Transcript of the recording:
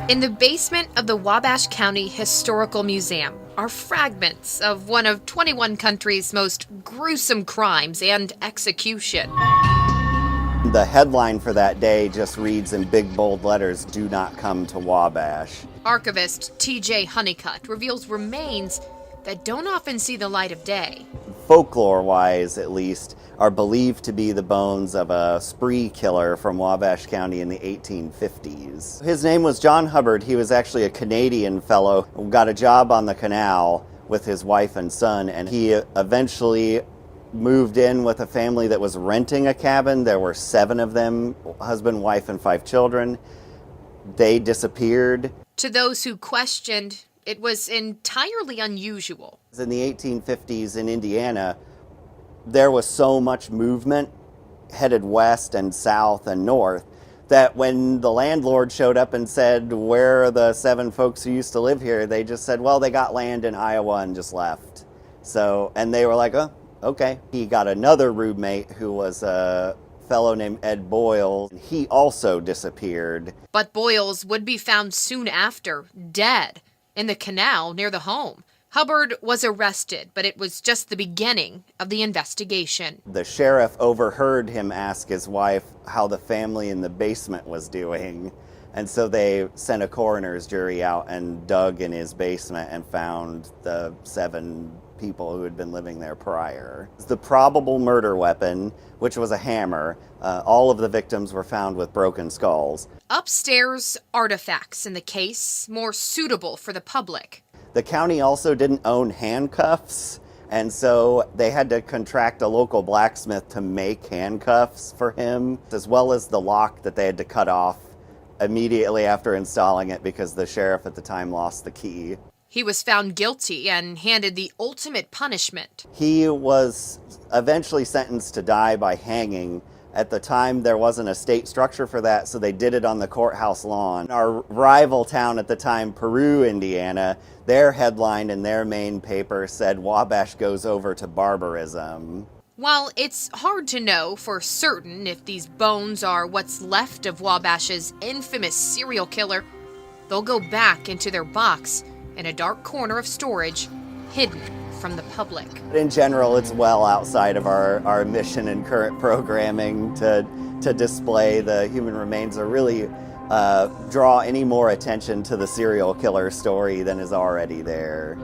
In the basement of the Wabash County Historical Museum are fragments of one of 21 countries' most gruesome crimes and execution. The headline for that day just reads in big bold letters, "Do not come to Wabash." Archivist T.J. Honeycutt reveals remains that don't often see the light of day. Folklore-wise, at least, are believed to be the bones of a spree killer from Wabash County in the 1850s. His name was John Hubbard. He was actually a Canadian fellow who got a job on the canal with his wife and son, and he eventually moved in with a family that was renting a cabin. There were 7 of them, husband, wife, and 5 children. They disappeared. To those who questioned, it was entirely unusual. In the 1850s in Indiana, there was so much movement headed west and south and north that when the landlord showed up and said, "Where are the 7 folks who used to live here?" they just said, "Well, they got land in Iowa and just left." And they were like, "Oh, okay." He got another roommate who was a fellow named Ed Boyle. He also disappeared. But Boyles would be found soon after, dead, in the canal near the home. Hubbard was arrested, but it was just the beginning of the investigation. The sheriff overheard him ask his wife how the family in the basement was doing, and so they sent a coroner's jury out and dug in his basement and found the 7 people who had been living there prior. The probable murder weapon, which was a hammer, all of the victims were found with broken skulls. Upstairs, artifacts in the case, more suitable for the public. The county also didn't own handcuffs, and so they had to contract a local blacksmith to make handcuffs for him, as well as the lock that they had to cut off immediately after installing it because the sheriff at the time lost the key. He was found guilty and handed the ultimate punishment. He was eventually sentenced to die by hanging. At the time, there wasn't a state structure for that, so they did it on the courthouse lawn. Our rival town at the time, Peru, Indiana, their headline in their main paper said, "Wabash goes over to barbarism." While it's hard to know for certain if these bones are what's left of Wabash's infamous serial killer, they'll go back into their box in a dark corner of storage, hidden from the public. In general, it's well outside of our mission and current programming to display the human remains or really draw any more attention to the serial killer story than is already there.